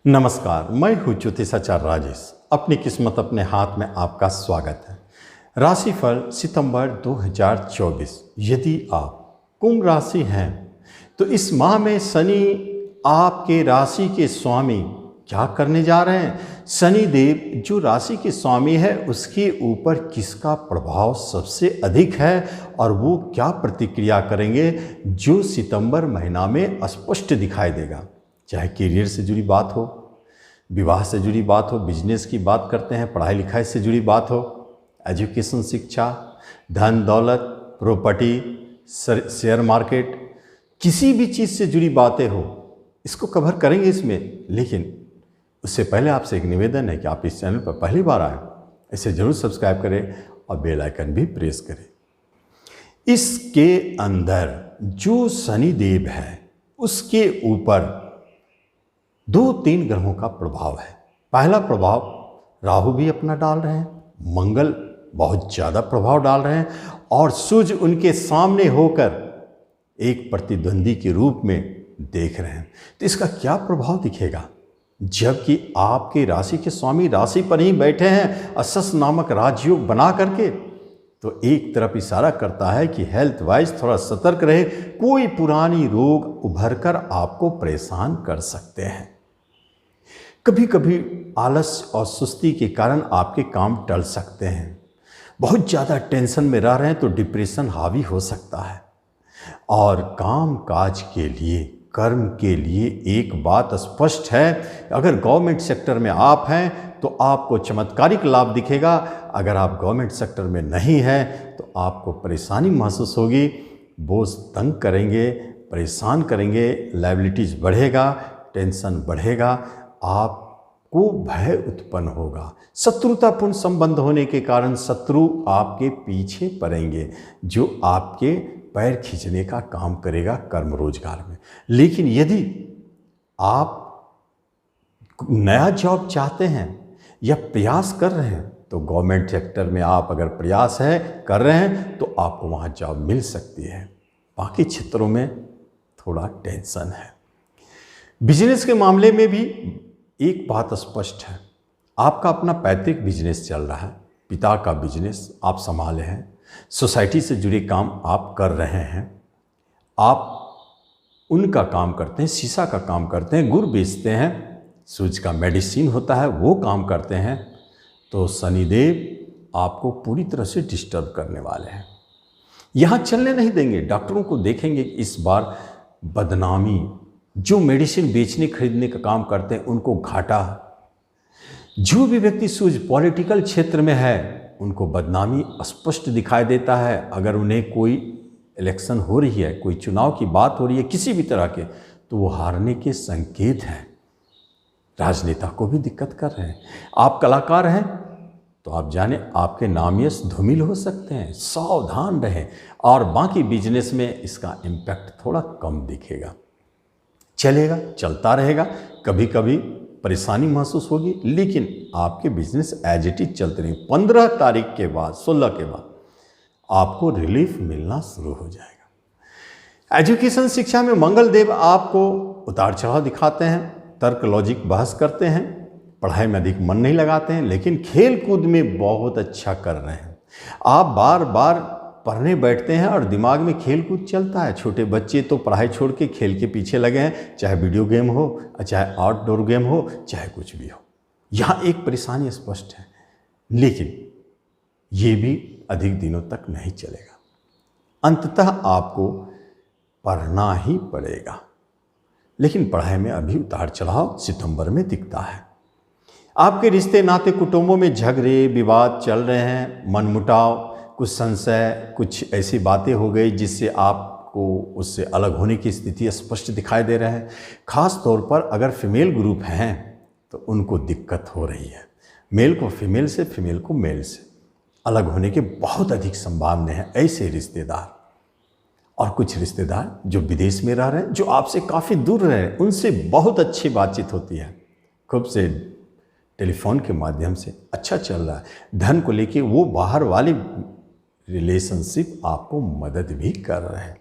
नमस्कार, मैं हूँ ज्योतिषाचार्य राजेश। अपनी किस्मत अपने हाथ में आपका स्वागत है। राशिफल सितंबर 2024। यदि आप कुंभ राशि हैं तो इस माह में शनि आपके राशि के स्वामी क्या करने जा रहे हैं। शनि देव जो राशि के स्वामी है उसके ऊपर किसका प्रभाव सबसे अधिक है और वो क्या प्रतिक्रिया करेंगे जो सितंबर महीना में स्पष्ट दिखाई देगा। चाहे करियर से जुड़ी बात हो, विवाह से जुड़ी बात हो, बिजनेस की बात करते हैं, पढ़ाई लिखाई से जुड़ी बात हो, एजुकेशन शिक्षा, धन दौलत, प्रॉपर्टी, शेयर मार्केट, किसी भी चीज़ से जुड़ी बातें हो, इसको कवर करेंगे इसमें। लेकिन उससे पहले आपसे एक निवेदन है कि आप इस चैनल पर पहली बार आए, इसे जरूर सब्सक्राइब करें और बेल आइकन भी प्रेस करें। इसके अंदर जो शनि देव है उसके ऊपर 2-3 ग्रहों का प्रभाव है। पहला प्रभाव राहु भी अपना डाल रहे हैं, मंगल बहुत ज़्यादा प्रभाव डाल रहे हैं और सूर्य उनके सामने होकर एक प्रतिद्वंदी के रूप में देख रहे हैं। तो इसका क्या प्रभाव दिखेगा जबकि आपके राशि के स्वामी राशि पर ही बैठे हैं असस नामक राजयोग बना करके। तो एक तरफ इशारा करता है कि हेल्थ वाइज थोड़ा सतर्क रहे, कोई पुरानी रोग उभर कर आपको परेशान कर सकते हैं। कभी कभी आलस और सुस्ती के कारण आपके काम टल सकते हैं। बहुत ज़्यादा टेंशन में रह रहे हैं तो डिप्रेशन हावी हो सकता है। और काम काज के लिए, कर्म के लिए एक बात स्पष्ट है, अगर गवर्नमेंट सेक्टर में आप हैं तो आपको चमत्कारिक लाभ दिखेगा। अगर आप गवर्नमेंट सेक्टर में नहीं हैं तो आपको परेशानी महसूस होगी, बोझ तंग करेंगे, परेशान करेंगे, लायबिलिटीज बढ़ेगा, टेंशन बढ़ेगा, आपको भय उत्पन्न होगा। शत्रुतापूर्ण संबंध होने के कारण शत्रु आपके पीछे पड़ेंगे जो आपके पैर खींचने का काम करेगा कर्म रोजगार में। लेकिन यदि आप नया जॉब चाहते हैं या प्रयास कर रहे हैं तो गवर्नमेंट सेक्टर में आप अगर प्रयास कर रहे हैं तो आपको वहाँ जॉब मिल सकती है। बाकी क्षेत्रों में थोड़ा टेंशन है। बिजनेस के मामले में भी एक बात स्पष्ट है, आपका अपना पैतृक बिजनेस चल रहा है, पिता का बिजनेस आप संभाले हैं, सोसाइटी से जुड़े काम आप कर रहे हैं, आप उनका काम करते हैं, शीशा का काम करते हैं, गुड़ बेचते हैं, सूज का मेडिसिन होता है वो काम करते हैं, तो शनिदेव आपको पूरी तरह से डिस्टर्ब करने वाले हैं। यहाँ चलने नहीं देंगे। डॉक्टरों को देखेंगे कि इस बार बदनामी, जो मेडिसिन बेचने खरीदने का काम करते हैं उनको घाटा। जो भी व्यक्ति सूझ पॉलिटिकल क्षेत्र में है उनको बदनामी स्पष्ट दिखाई देता है। अगर उन्हें कोई इलेक्शन हो रही है, कोई चुनाव की बात हो रही है किसी भी तरह के, तो वो हारने के संकेत हैं। राजनेता को भी दिक्कत कर रहे हैं। आप कलाकार हैं तो आप जाने आपके नाम यश धूमिल हो सकते हैं, सावधान रहें। और बाकी बिजनेस में इसका इम्पैक्ट थोड़ा कम दिखेगा, चलेगा, चलता रहेगा। कभी कभी परेशानी महसूस होगी लेकिन आपके बिजनेस एज इट इज चलते रहेंगे। 15 तारीख के बाद, 16 के बाद आपको रिलीफ मिलना शुरू हो जाएगा। एजुकेशन शिक्षा में मंगल देव आपको उतार चढ़ाव दिखाते हैं, तर्क लॉजिक बहस करते हैं, पढ़ाई में अधिक मन नहीं लगाते हैं, लेकिन खेल कूद में बहुत अच्छा कर रहे हैं। आप बार बार पढ़ने बैठते हैं और दिमाग में खेल कूद चलता है। छोटे बच्चे तो पढ़ाई छोड़ के खेल के पीछे लगे हैं, चाहे वीडियो गेम हो, चाहे आउटडोर गेम हो, चाहे कुछ भी हो। यहाँ एक परेशानी स्पष्ट है, लेकिन ये भी अधिक दिनों तक नहीं चलेगा। अंततः आपको पढ़ना ही पड़ेगा, लेकिन पढ़ाई में अभी उतार चढ़ाव सितंबर में दिखता है। आपके रिश्ते नाते कुटुंबों में झगड़े विवाद चल रहे हैं, मनमुटाव, कुछ संशय, कुछ ऐसी बातें हो गई जिससे आपको उससे अलग होने की स्थिति स्पष्ट दिखाई दे रहा है। खास तौर पर अगर फीमेल ग्रुप हैं तो उनको दिक्कत हो रही है। मेल को फीमेल से, फीमेल को मेल से अलग होने के बहुत अधिक संभावना है। ऐसे रिश्तेदार और कुछ रिश्तेदार जो विदेश में रह रहे हैं, जो आपसे काफ़ी दूर रह रहे हैं, उनसे बहुत अच्छी बातचीत होती है, खूब से टेलीफोन के माध्यम से अच्छा चल रहा है। धन को लेके वो बाहर वाली रिलेशनशिप आपको मदद भी कर रहे हैं।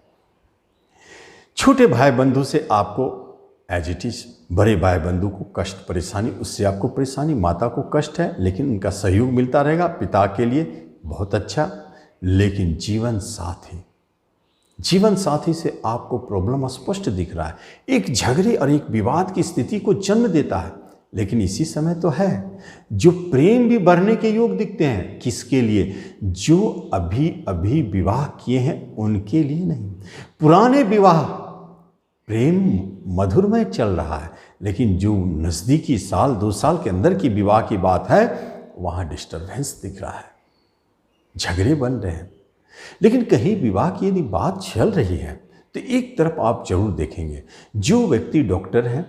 छोटे भाई बंधु से आपको एज इट इज। बड़े भाई बंधु को कष्ट परेशानी, उससे आपको परेशानी, माता को कष्ट है लेकिन उनका सहयोग मिलता रहेगा, पिता के लिए बहुत अच्छा। लेकिन जीवन साथी से आपको प्रॉब्लम स्पष्ट दिख रहा है, एक झगड़े और एक विवाद की स्थिति को जन्म देता है। लेकिन इसी समय तो है जो प्रेम भी बढ़ने के योग दिखते हैं। किसके लिए? जो अभी अभी विवाह किए हैं उनके लिए नहीं। पुराने विवाह प्रेम मधुरमय चल रहा है, लेकिन जो नज़दीकी साल 2 साल के अंदर की विवाह की बात है वहाँ डिस्टर्बेंस दिख रहा है, झगड़े बन रहे हैं। लेकिन कहीं विवाह की यदि बात चल रही है तो एक तरफ आप जरूर देखेंगे, जो व्यक्ति डॉक्टर हैं,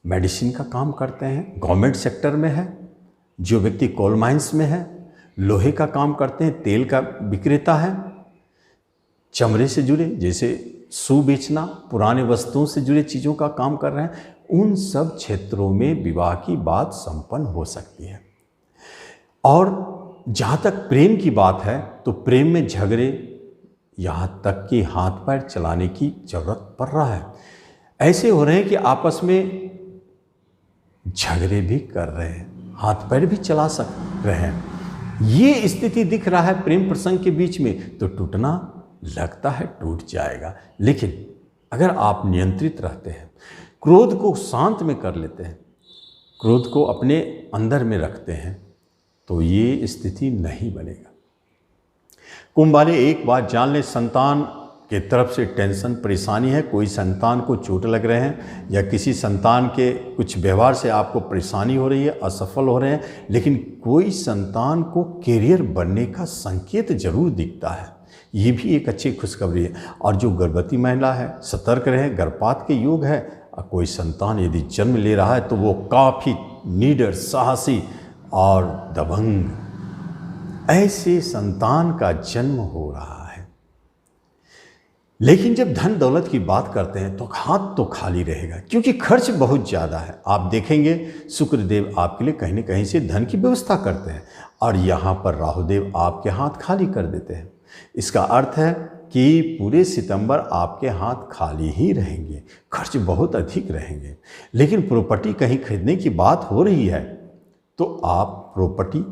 मेडिसिन का काम करते हैं, गवर्नमेंट सेक्टर में है, जो व्यक्ति कोल माइंस में है, लोहे का काम करते हैं, तेल का विक्रेता है, चमड़े से जुड़े जैसे शू बेचना, पुराने वस्तुओं से जुड़े चीज़ों का काम कर रहे हैं, उन सब क्षेत्रों में विवाह की बात संपन्न हो सकती है। और जहाँ तक प्रेम की बात है तो प्रेम में झगड़े, यहाँ तक कि हाथ पैर चलाने की जरूरत पड़ रहा है। ऐसे हो रहे हैं कि आपस में झगड़े भी कर रहे हैं, हाथ पैर भी चला रहे हैं। ये स्थिति दिख रहा है प्रेम प्रसंग के बीच में, तो टूटना लगता है टूट जाएगा। लेकिन अगर आप नियंत्रित रहते हैं, क्रोध को शांत में कर लेते हैं, क्रोध को अपने अंदर में रखते हैं, तो ये स्थिति नहीं बनेगा। कुंभ वाले एक बात जान लें, संतान के तरफ से टेंशन परेशानी है, कोई संतान को चोट लग रहे हैं या किसी संतान के कुछ व्यवहार से आपको परेशानी हो रही है, असफल हो रहे हैं, लेकिन कोई संतान को कैरियर बनने का संकेत जरूर दिखता है। ये भी एक अच्छी खुशखबरी है। और जो गर्भवती महिला है सतर्क रहे, गर्भपात के योग है। और कोई संतान यदि जन्म ले रहा है तो वो काफ़ी निडर, साहसी और दबंग, ऐसे संतान का जन्म हो रहा है। लेकिन जब धन दौलत की बात करते हैं तो हाथ तो खाली रहेगा, क्योंकि खर्च बहुत ज़्यादा है। आप देखेंगे शुक्रदेव आपके लिए कहीं न कहीं से धन की व्यवस्था करते हैं और यहाँ पर राहुदेव आपके हाथ खाली कर देते हैं। इसका अर्थ है कि पूरे सितंबर आपके हाथ खाली ही रहेंगे, खर्च बहुत अधिक रहेंगे। लेकिन प्रॉपर्टी कहीं खरीदने की बात हो रही है तो आप प्रॉपर्टी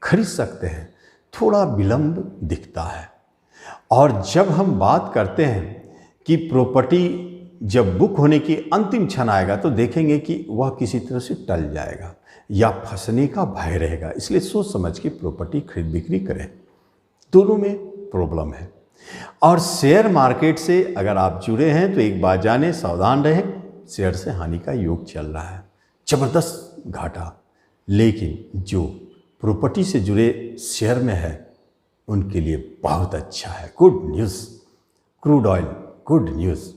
खरीद सकते हैं, थोड़ा विलंब दिखता है। और जब हम बात करते हैं कि प्रॉपर्टी जब बुक होने की अंतिम क्षण आएगा तो देखेंगे कि वह किसी तरह से टल जाएगा या फंसने का भय रहेगा। इसलिए सोच समझ के प्रॉपर्टी खरीद बिक्री करें, दोनों में प्रॉब्लम है। और शेयर मार्केट से अगर आप जुड़े हैं तो एक बात जाने, सावधान रहें, शेयर से हानि का योग चल रहा है, जबरदस्त घाटा। लेकिन जो प्रॉपर्टी से जुड़े शेयर में है उनके लिए बहुत अच्छा है, good news. Crude oil, good news,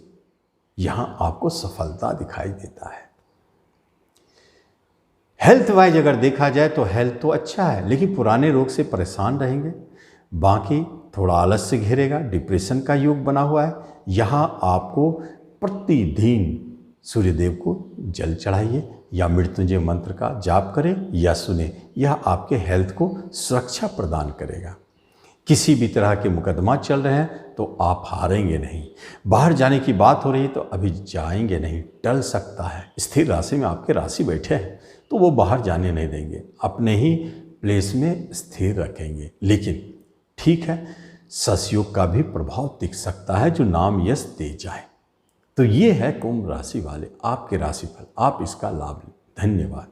यहाँ आपको सफलता दिखाई देता है। हेल्थ वाइज अगर देखा जाए तो हेल्थ तो अच्छा है, लेकिन पुराने रोग से परेशान रहेंगे। बाकी थोड़ा आलस्य घेरेगा, डिप्रेशन का योग बना हुआ है। यहाँ आपको प्रतिदिन सूर्यदेव को जल चढ़ाइए या मृत्युंजय मंत्र का जाप करें या सुने, यह आपके हेल्थ को सुरक्षा प्रदान करेगा। किसी भी तरह के मुकदमा चल रहे हैं तो आप हारेंगे नहीं। बाहर जाने की बात हो रही है तो अभी जाएंगे नहीं, टल सकता है। स्थिर राशि में आपके राशि बैठे हैं तो वो बाहर जाने नहीं देंगे, अपने ही प्लेस में स्थिर रखेंगे। लेकिन ठीक है, ससयोग का भी प्रभाव दिख सकता है जो नाम यश दे जाए। तो ये है कुंभ राशि वाले आपके राशिफल, आप इसका लाभ लें। धन्यवाद।